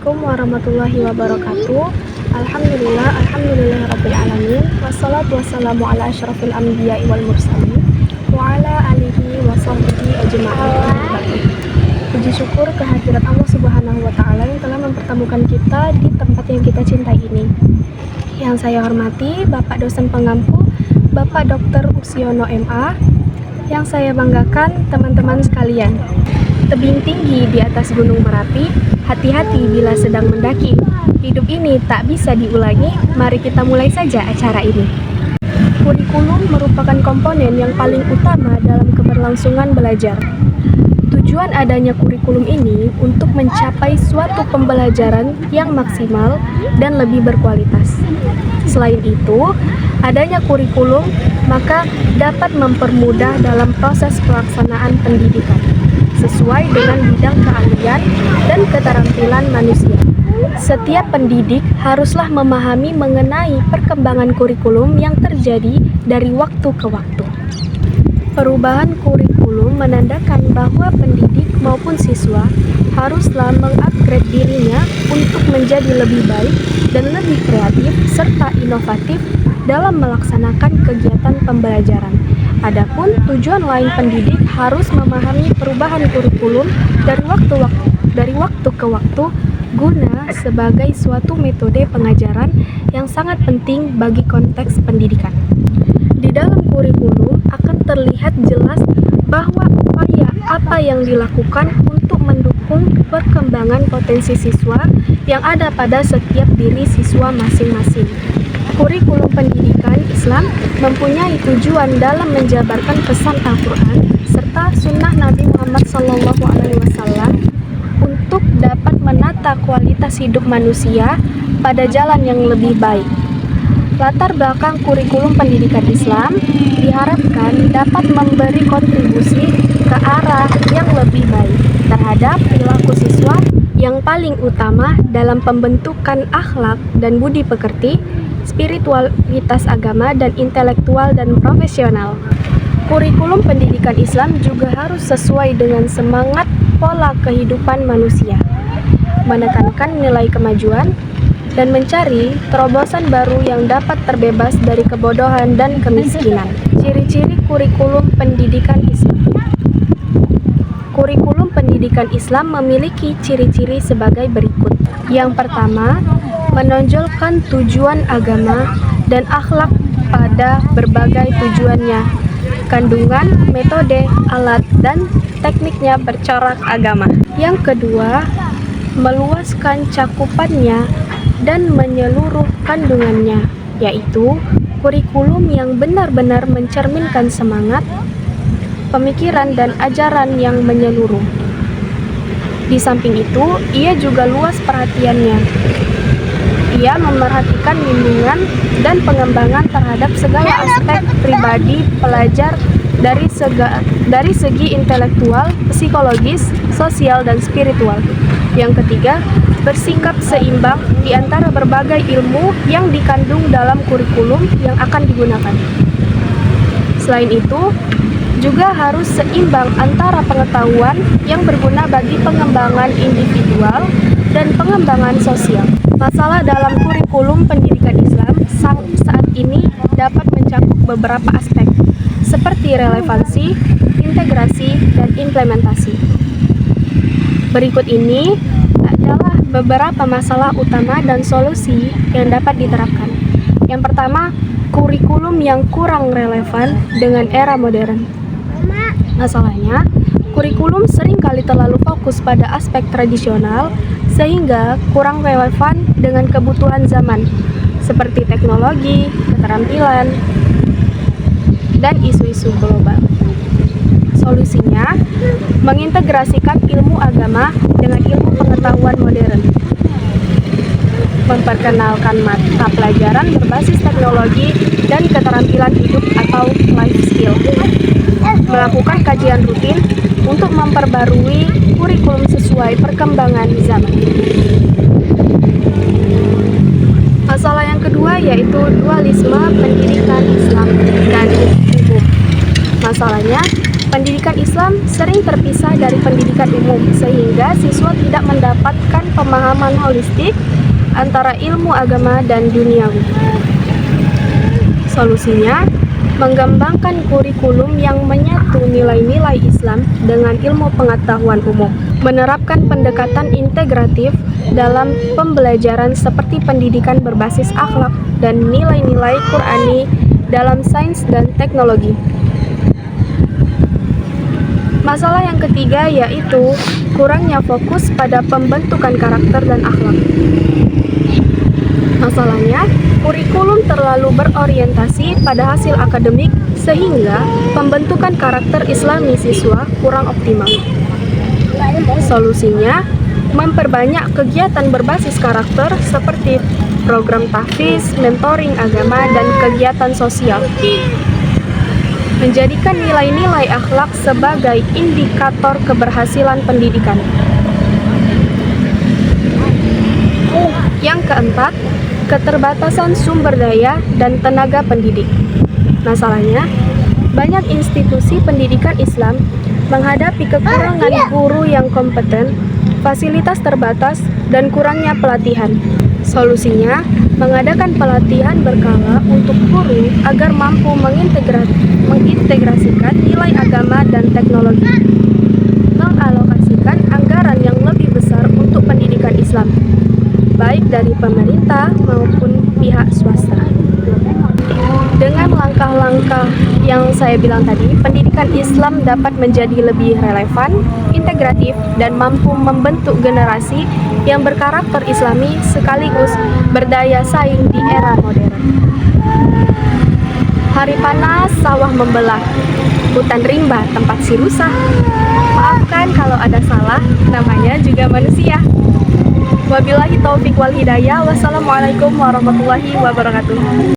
Assalamualaikum warahmatullahi wabarakatuh. Alhamdulillahirabbil alamin. Wassalatu wassalamu ala asyrafil anbiya'i wal mursalin wa ala alihi wa sahbihi ajma'in. Puji syukur kehadirat Allah Subhanahu wa taala yang telah mempertemukan kita di tempat yang kita cintai ini. Yang saya hormati Bapak dosen pengampu, Bapak Dr. Usyono MA. Yang saya banggakan teman-teman sekalian. Tebing tinggi di atas Gunung Merapi, hati-hati bila sedang mendaki. Hidup ini tak bisa diulangi, mari kita mulai saja acara ini. Kurikulum merupakan komponen yang paling utama dalam keberlangsungan belajar. Tujuan adanya kurikulum ini untuk mencapai suatu pembelajaran yang maksimal dan lebih berkualitas. Selain itu, adanya kurikulum maka dapat mempermudah dalam proses pelaksanaan pendidikan sesuai dengan bidang keahlian dan keterampilan manusia. Setiap pendidik haruslah memahami mengenai perkembangan kurikulum yang terjadi dari waktu ke waktu. Perubahan kurikulum menandakan bahwa pendidik maupun siswa haruslah mengupgrade dirinya untuk menjadi lebih baik dan lebih kreatif serta inovatif dalam melaksanakan kegiatan pembelajaran. Adapun tujuan lain pendidik harus memahami perubahan kurikulum dari waktu ke waktu guna sebagai suatu metode pengajaran yang sangat penting bagi konteks pendidikan. Di dalam kurikulum akan terlihat jelas bahwa upaya apa yang dilakukan untuk mendukung perkembangan potensi siswa yang ada pada setiap diri siswa masing-masing. Kurikulum pendidikan Islam mempunyai tujuan dalam menjabarkan pesan Al-Quran serta sunnah Nabi Muhammad SAW untuk dapat menata kualitas hidup manusia pada jalan yang lebih baik. Latar belakang kurikulum pendidikan Islam diharapkan dapat memberi kontribusi ke arah yang lebih baik terhadap perilaku siswa yang paling utama dalam pembentukan akhlak dan budi pekerti, spiritualitas agama dan intelektual dan profesional. Kurikulum pendidikan Islam juga harus sesuai dengan semangat pola kehidupan manusia, menekankan nilai kemajuan, dan mencari terobosan baru yang dapat terbebas dari kebodohan dan kemiskinan. Ciri-ciri kurikulum pendidikan Islam. Kurikulum pendidikan Islam memiliki ciri-ciri sebagai berikut. Yang pertama, menonjolkan tujuan agama dan akhlak pada berbagai tujuannya, kandungan, metode, alat, dan tekniknya bercorak agama. Yang kedua, meluaskan cakupannya dan menyeluruh kandungannya, yaitu kurikulum yang benar-benar mencerminkan semangat, pemikiran, dan ajaran yang menyeluruh. Di samping itu, ia juga luas perhatiannya. Ia memerhatikan bimbingan dan pengembangan terhadap segala aspek pribadi pelajar dari segi intelektual, psikologis, sosial, dan spiritual. Yang ketiga, bersikap seimbang di antara berbagai ilmu yang dikandung dalam kurikulum yang akan digunakan. Selain itu, juga harus seimbang antara pengetahuan yang berguna bagi pengembangan individual dan pengembangan sosial. Masalah dalam kurikulum pendidikan Islam saat ini dapat mencakup beberapa aspek, seperti relevansi, integrasi, dan implementasi. Berikut ini adalah beberapa masalah utama dan solusi yang dapat diterapkan. Yang pertama, kurikulum yang kurang relevan dengan era modern. Masalahnya, kurikulum seringkali terlalu fokus pada aspek tradisional sehingga kurang relevan dengan kebutuhan zaman seperti teknologi, keterampilan, dan isu-isu global. Solusinya, mengintegrasikan ilmu agama dengan ilmu pengetahuan modern, memperkenalkan mata pelajaran berbasis teknologi dan keterampilan hidup atau life skill, melakukan kajian rutin untuk memperbarui kurikulum sesuai perkembangan zaman. Masalah yang kedua yaitu dualisme pendidikan Islam dan umum. Masalahnya, pendidikan pendidikan Islam sering terpisah dari pendidikan umum, sehingga siswa tidak mendapatkan pemahaman holistik antara ilmu agama dan duniawi. Solusinya, mengembangkan kurikulum yang menyatu nilai-nilai Islam dengan ilmu pengetahuan umum, menerapkan pendekatan integratif dalam pembelajaran seperti pendidikan berbasis akhlak dan nilai-nilai Qur'ani dalam sains dan teknologi. Masalah yang ketiga yaitu kurangnya fokus pada pembentukan karakter dan akhlak. Masalahnya, kurikulum terlalu berorientasi pada hasil akademik sehingga pembentukan karakter Islami siswa kurang optimal. Solusinya, memperbanyak kegiatan berbasis karakter seperti program tahfiz, mentoring agama, dan kegiatan sosial. Menjadikan nilai-nilai akhlak sebagai indikator keberhasilan pendidikan. Yang keempat, keterbatasan sumber daya dan tenaga pendidik. Masalahnya, banyak institusi pendidikan Islam menghadapi kekurangan guru yang kompeten, fasilitas terbatas, dan kurangnya pelatihan. Solusinya, mengadakan pelatihan berkala untuk guru agar mampu mengintegrasikan nilai agama dan teknologi. Mengalokasikan anggaran yang lebih besar untuk pendidikan Islam, baik dari pemerintah maupun pihak swasta. Dengan langkah-langkah yang saya bilang tadi, pendidikan Islam dapat menjadi lebih relevan, integratif, dan mampu membentuk generasi yang berkarakter Islami sekaligus berdaya saing di era modern. Hari panas, sawah membelah, hutan rimba tempat si rusa. Maafkan kalau ada salah, namanya juga manusia. Wabillahi taufik wal hidayah. Wassalamualaikum warahmatullahi wabarakatuh.